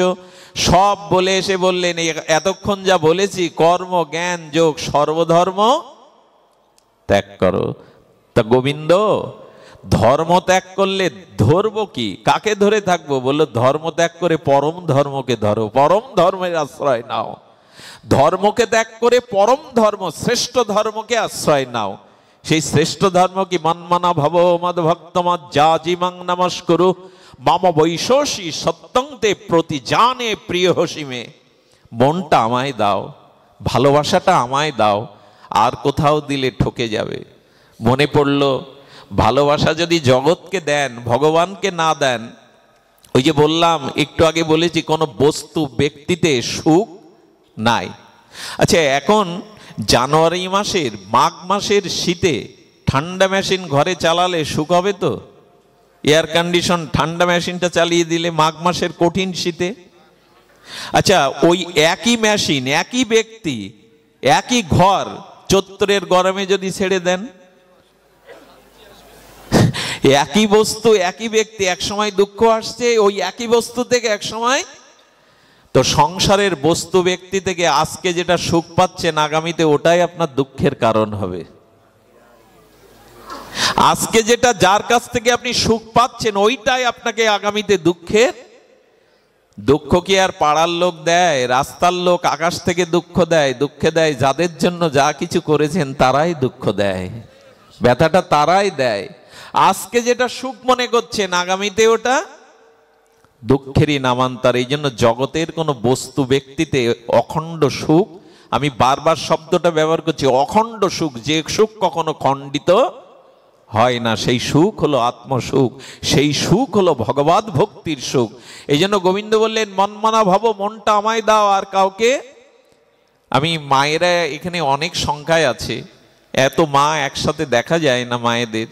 সব বলে এসে বললেন এতক্ষণ যা বলেছি কর্ম জ্ঞান যোগ সর্বধর্ম ত্যাগ করো। তা গোবিন্দ ধর্ম ত্যাগ করলে ধরবো কি, কাকে ধরে থাকবো? বললো ধর্ম ত্যাগ করে পরম ধর্মকে ধরো, পরম ধর্মের আশ্রয় নাও। ধর্মকে ত্যাগ করে পরম ধর্ম শ্রেষ্ঠ ধর্মকে আশ্রয় নাও। সেই শ্রেষ্ঠ ধর্ম কি? মন্মনা ভব মদ ভক্ত মজ্জাজিমাং নমস্কুরু মম বৈশোষী সত্যং তে প্রতি জানে প্রিয় হসিমে। মনটা আমায় দাও, ভালোবাসাটা আমায় দাও, আর কোথাও দিলে ঠকে যাবে। মনে পড়লো ভালোবাসা যদি জগৎকে দেন, ভগবানকে না দেন, ওই যে বললাম একটু আগে বলেছি কোনো বস্তু ব্যক্তিতে সুখ নাই। আচ্ছা এখন জানুয়ারি মাসের মাঘ মাসের শীতে ঠান্ডা মেশিন ঘরে চালালে সুখ হবে তো? এয়ার কন্ডিশন ঠান্ডা মেশিনটা চালিয়ে দিলে মাঘ মাসের কঠিন শীতে। আচ্ছা ওই একই মেশিন, একই ব্যক্তি, একই ঘর চৈত্রের গরমে যদি ছেড়ে দেন, একই বস্তু, একই ব্যক্তি, এক সময় দুঃখ আসছে ওই একই বস্তু থেকে, এক সময় তো সংসারের বস্তু ব্যক্তি থেকে আজকে যেটা সুখ পাচ্ছেন আগামীতে ওটাই আপনার দুঃখের কারণ হবে। আজকে যেটা যার কাছ থেকে আপনি সুখ পাচ্ছেন ওইটাই আপনাকে আগামীতে দুঃখের। দুঃখ কি আর পাড়ার লোক দেয়, রাস্তার লোক আকাশ থেকে দুঃখ দেয়? দুঃখে দেয় যাদের জন্য যা কিছু করেছেন তারাই দুঃখ দেয়, ব্যথাটা তারাই দেয়। আজকে যেটা সুখ মনে করছেন আগামীতে ওটা দুঃখেরই নামান্তর। এই জন্য জগতের কোনো বস্তু ব্যক্তিতে অখণ্ড সুখ, আমি বারবার শব্দটা ব্যবহার করছি, অখণ্ড সুখ, যে সুখ কখনো খণ্ডিত হয় না, সেই সুখ হলো আত্মসুখ, সেই সুখ হলো ভগবত ভক্তির সুখ। এই জন্য গোবিন্দ বললেন মনমনা ভব, মনটা আমায় দাও আর কাউকে। আমি মায়েরা এখানে অনেক সংখ্যায় আছে, এত মা একসাথে দেখা যায় না মায়েদের।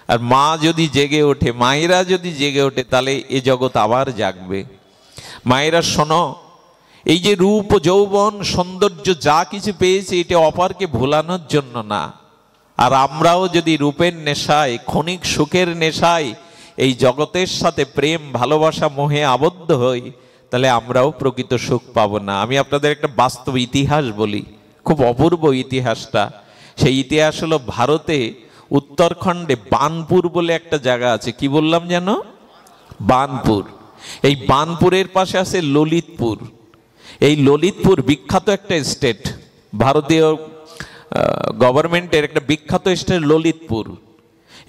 আর মা যদি জেগে ওঠে, মায়েরা যদি জেগে ওঠে, তাহলে এ জগৎ আবার জাগবে। মায়েরা শোনো, এই যে রূপ যৌবন সৌন্দর্য যা কিছু পেয়েছি এটা অপরকে ভোলানোর জন্য না। আর আমরাও যদি রূপের নেশায়, ক্ষণিক সুখের নেশায় এই জগতের সাথে প্রেম ভালোবাসা মোহে আবদ্ধ হই, তাহলে আমরাও প্রকৃত সুখ পাবো না। আমি আপনাদের একটা বাস্তব ইতিহাস বলি, খুব অপূর্ব ইতিহাসটা। সেই ইতিহাস হলো ভারতে উত্তরাখণ্ডে বানপুর বলে একটা জায়গা আছে। কি বললাম যেন? বানপুর। এই বানপুরের পাশে আছে ললিতপুর। এই ললিতপুর বিখ্যাত একটা স্টেট, ভারতীয় গভর্নমেন্টের একটা বিখ্যাত স্টেট ললিতপুর।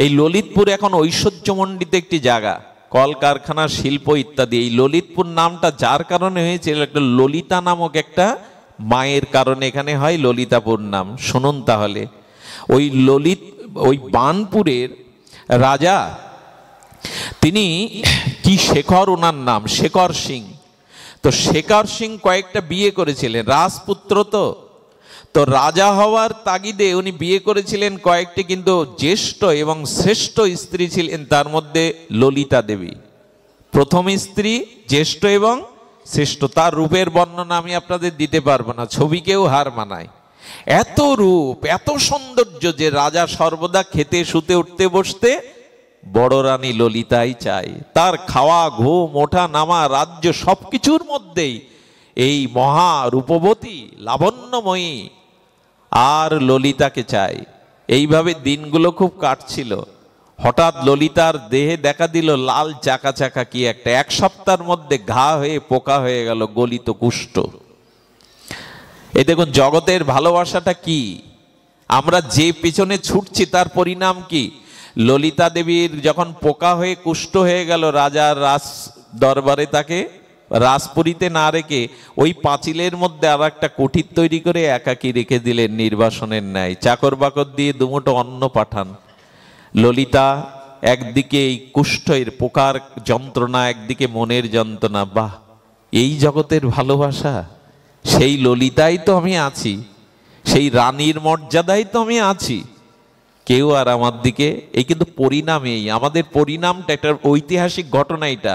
এই ললিতপুর এখন ঐশ্বর্যমণ্ডিত একটি জায়গা, কলকারখানা, শিল্প ইত্যাদি। এই ললিতপুর নামটা যার কারণে হয়েছিল, একটা ললিতা নামক একটা মায়ের কারণে এখানে হয় ললিতাপুর নাম। শুনুন তাহলে, ওই বানপুরের রাজা, তিনি কি শেখর, ওনার নাম শেখর সিং। তো শেখর সিং কয়েকটা বিয়ে করেছিলেন, রাজপুত্র তো রাজা হওয়ার তাগিদে উনি বিয়ে করেছিলেন কয়েকটি, কিন্তু জ্যেষ্ঠ এবং শ্রেষ্ঠ স্ত্রী ছিলেন তার মধ্যে ললিতা দেবী। প্রথম স্ত্রী, জ্যেষ্ঠ এবং শ্রেষ্ঠ। তার রূপের বর্ণনা আমি আপনাদের দিতে পারবো না, ছবিকেও হার মানায়। এত রূপ, এত সৌন্দর্য যে রাজা সর্বদা খেতে, শুতে, উঠতে, বসতে বড় রানী ললিতাই চায়। তার খাওয়া, ঘুম, ওঠা, নামা, রাজ্য সবকিছুর মধ্যেই এই মহা রূপবতী, লাবণ্যময়ী আর ললিতাকে চায়। এইভাবে দিনগুলো খুব কাটছিল। হঠাৎ ললিতার দেহে দেখা দিল লাল চাকা চাকা কি একটা। এক সপ্তাহের মধ্যে ঘা হয়ে পোকা হয়ে গেল, গলিত কুষ্ঠ। এই দেখুন জগতের ভালোবাসাটা কি, আমরা যে পিছনে ছুটছি তার পরিণাম কি। ললিতা দেবীর যখন পোকা হয়ে কুষ্ঠ হয়ে গেল, রাজার রাজ দরবারে তাকে রাজপুরীতে না রেখে ওই পাঁচিলের মধ্যে আর একটা কুঠির তৈরি করে একাকী রেখে দিলেন নির্বাসনের ন্যায়। চাকর বাকর দিয়ে দুমুঠো অন্ন পাঠান। ললিতা একদিকে এই কুষ্ঠের পোকার যন্ত্রণা, একদিকে মনের যন্ত্রণা। বাহ, এই জগতের ভালোবাসা। সেই ললিতাই তো আমি আছি, সেই রানীর মর্যাদায় তো আমি আছি, কেউ আর আমার দিকে। এই কিন্তু পরিণাম, এই আমাদের পরিণামটা, একটা ঐতিহাসিক ঘটনা এটা।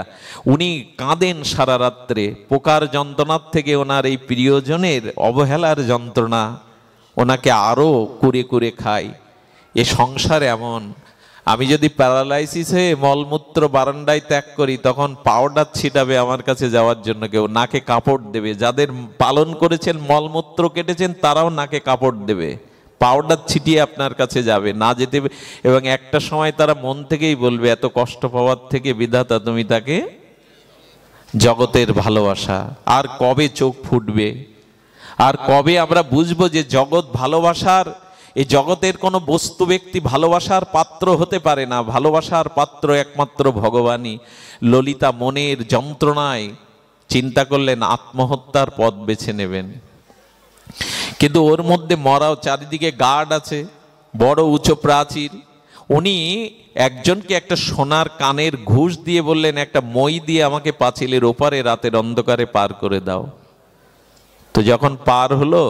উনি কাঁদেন সারা রাত্রে পোকার যন্ত্রণার থেকে। ওনার এই প্রিয়জনের অবহেলার যন্ত্রণা ওনাকে আরো কুরে কুরে খায়। এ সংসার এমন, আমি যদি প্যারালাইসিস হয়ে মলমূত্র বারান্দায় ত্যাগ করি, তখন পাউডার ছিটাবে আমার কাছে যাওয়ার জন্য কেউ, নাকে কাপড় দেবে। যাদের পালন করেছেন, মলমূত্র কেটেছেন, তারাও নাকে কাপড় দেবে, পাউডার ছিটিয়ে আপনার কাছে যাবে, না যেতে। এবং একটা সময় তারা মন থেকেই বলবে, এত কষ্ট পাওয়ার থেকে বিধাতা তুমি তাকে। জগতের ভালোবাসা আর কবে চোখ ফুটবে, আর কবে আমরা বুঝবো যে জগৎ ভালোবাসার, এই জগতের কোনো বস্তু ব্যক্তি ভালোবাসার পাত্র হতে পারে না। ভালোবাসার পাত্র একমাত্র ভগবানই। ললিতা মনের যন্ত্রণায় চিন্তা করলেন আত্মহত্যার পথ বেছে নেবেন, কিন্তু ওর মধ্যে মরাও, চারিদিকে গার্ড আছে, বড় উঁচু প্রাচীর। উনি একজনকে একটা সোনার কানের ঘুষ দিয়ে বললেন, একটা মই দিয়ে আমাকে পাঁচিলের ওপারে রাতের অন্ধকারে পার করে দাও। তো যখন পার হলো,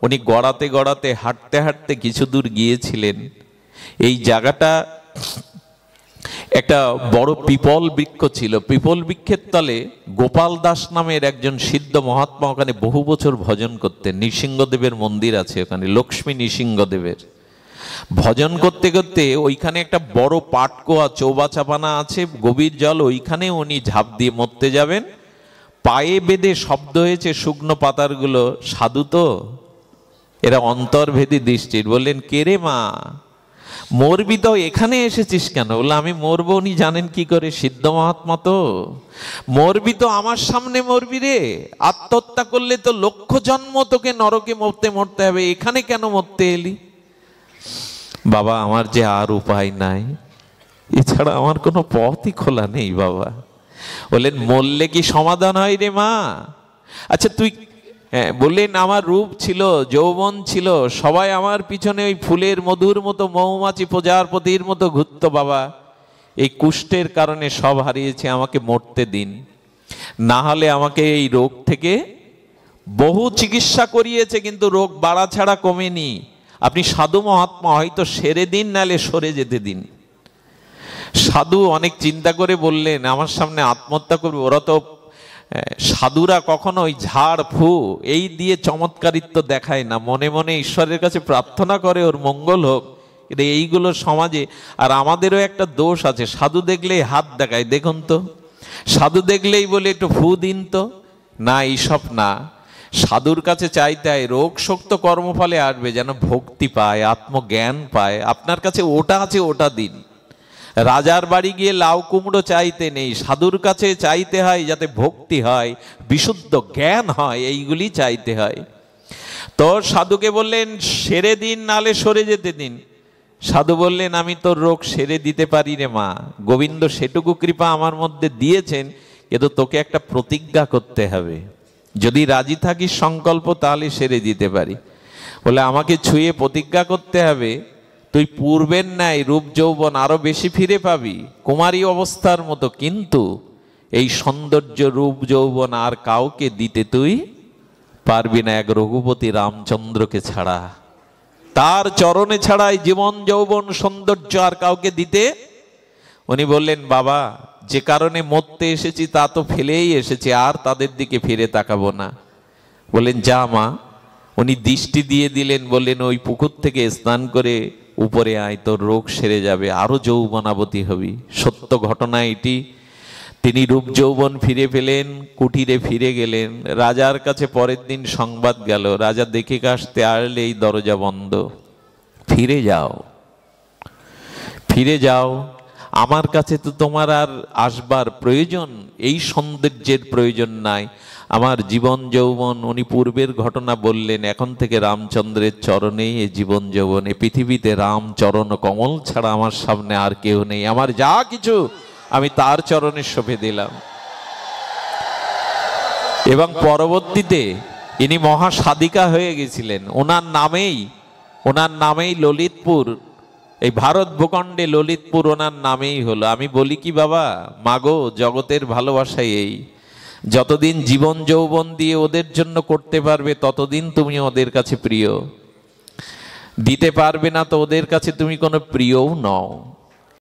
উনি গড়াতে গড়াতে হাঁটতে হাঁটতে কিছু দূর গিয়েছিলেন। এই জায়গাটা একটা বড় পিপল বৃক্ষ ছিল। পিপল বৃক্ষের তলে গোপাল দাস নামের একজন সিদ্ধ মহাত্মা ওখানে বহু বছর ভজন করতেন। নৃসিংহদেবের মন্দির আছে ওখানে, লক্ষ্মী নৃসিংহদেবের। ভজন করতে করতে ওইখানে একটা বড় পাটকোয়া চৌবাচাপানা আছে, গভীর জল, ওইখানে উনি ঝাঁপ দিয়ে মরতে যাবেন। পায়ে বেঁধে শব্দ হয়েছে শুকনো পাতারগুলো, সাধু তো এরা অন্তর্ভেদী দৃষ্টির, বললেন কে রে মা, মরবি তো এখানে এসেছিস কেন? বললো আমি মরবো, উনি জানেন কি করে, সিদ্ধ মহাত্মা তো। মরবি তো আমার সামনে মরবি রে, আত্মহত্যা করলে তো লক্ষ জন্ম তোকে নরকে মরতে মরতে হবে, এখানে কেন মরতে এলি? বাবা আমার যে আর উপায় নাই, এছাড়া আমার কোনো পথই খোলা নেই বাবা। বললেন মরলে কি সমাধান হয় রে মা? আচ্ছা তুই, বললেন আমার রূপ ছিল, যৌবন ছিল, সবাই আমার পিছনে ওই ফুলের মধুর মতো, মৌমাছি প্রজাপতির মতো ঘুরতো বাবা। এই কুষ্ঠের কারণে সব হারিয়েছে, আমাকে মরতে দিন, না হলে আমাকে এই রোগ থেকে, বহু চিকিৎসা করিয়েছে কিন্তু রোগ বাড়া ছাড়া কমেনি, আপনি সাধু মহাত্মা হয়তো সেরে দিন, নালে সরে যেতে দিন। সাধু অনেক চিন্তা করে বললেন আমার সামনে আত্মহত্যা করবে, ওরা তো, সাধুরা কখনো ওই ঝাড় ফু এই দিয়ে চমৎকারিত্ব দেখায় না, মনে মনে ঈশ্বরের কাছে প্রার্থনা করে ওর মঙ্গল হোক। এটা এইগুলো সমাজে, আর আমাদেরও একটা দোষ আছে, সাধু দেখলেই হাত দেখায়, দেখুন তো, সাধু দেখলেই বলে একটু ফু দিন তো, না এইসব না, সাধুর কাছে চাইতে হয় রোগ শক্ত কর্মফলে আসবে, যেন ভক্তি পায়, আত্মজ্ঞান পায়। আপনার কাছে ওটা আছে, ওটা দিন। রাজার বাড়ি গিয়ে লাউ কুমড়ো চাইতে নেই, সাধুর কাছে চাইতে হয় যাতে ভক্তি হয়, বিশুদ্ধ জ্ঞান হয়, এইগুলি চাইতে হয়। তো সাধুকে বললেন সেরে দিন, নালে সরে যেতে দিন। সাধু বললেন আমি তোর রোগ সেরে দিতে পারি রে মা, গোবিন্দ সেটুকু কৃপা আমার মধ্যে দিয়েছেন, কিন্তু তোকে একটা প্রতিজ্ঞা করতে হবে, যদি রাজি থাকিস সংকল্প, তাহলে সেরে দিতে পারি। বলে আমাকে ছুঁয়ে প্রতিজ্ঞা করতে হবে তুই পূর্বের ন্যায় রূপ যৌবন আরো বেশি ফিরে পাবি, কুমারী অবস্থার মতো, কিন্তু এই সৌন্দর্য রূপ যৌবন আর কাউকে দিতে তুই পারবি না, এক রঘুপতি রামচন্দ্রকে ছাড়া, তার চরণে ছাড়াই জীবন যৌবন সৌন্দর্য আর কাউকে দিতে। উনি বললেন বাবা যে কারণে মরতে এসেছি তা তো ফেলেই এসেছি, আর তাদের দিকে ফিরে তাকাবো না। বললেন যা মা। উনি দৃষ্টি দিয়ে দিলেন, বললেন ওই পুকুর থেকে স্নান করে উপরে আয়, তোর রোগ সেরে যাবে, আরো যৌবনাবতী হবি। সত্য ঘটনা এটি। তিনি রূপ যৌবন ফিরে পেলেন, কুটিরে ফিরে গেলেন। রাজার কাছে পরের দিন সংবাদ গেল, রাজা দেখে আসতে আসলে এই দরজা বন্ধ, ফিরে যাও, ফিরে যাও, আমার কাছে তো তোমার আর আসবার প্রয়োজন, এই সৌন্দর্যের প্রয়োজন নাই, আমার জীবন যৌবন। উনি পূর্বের ঘটনা বললেন, এখন থেকে রামচন্দ্রের চরণেই এই জীবন যৌবন, এই পৃথিবীতে রাম চরণ কমল ছাড়া আমার সামনে আর কেউ নেই, আমার যা কিছু আমি তার চরণে সঁপে দিলাম। এবং পরবর্তীতে ইনি মহা সাধিকা হয়ে গেছিলেন, ওনার নামেই ললিতপুর, এই ভারত ভূখণ্ডে ললিতপুর ওনার নামেই হলো। আমি বলি কি বাবা, মাগো জগতের ভালোবাসাই এই, যতদিন জীবন যৌবন দিয়ে ওদের জন্য করতে পারবে ততদিন তুমি ওদের কাছে প্রিয়, দিতে পারবে না তো ওদের কাছে তুমি কোনো প্রিয়ও নও।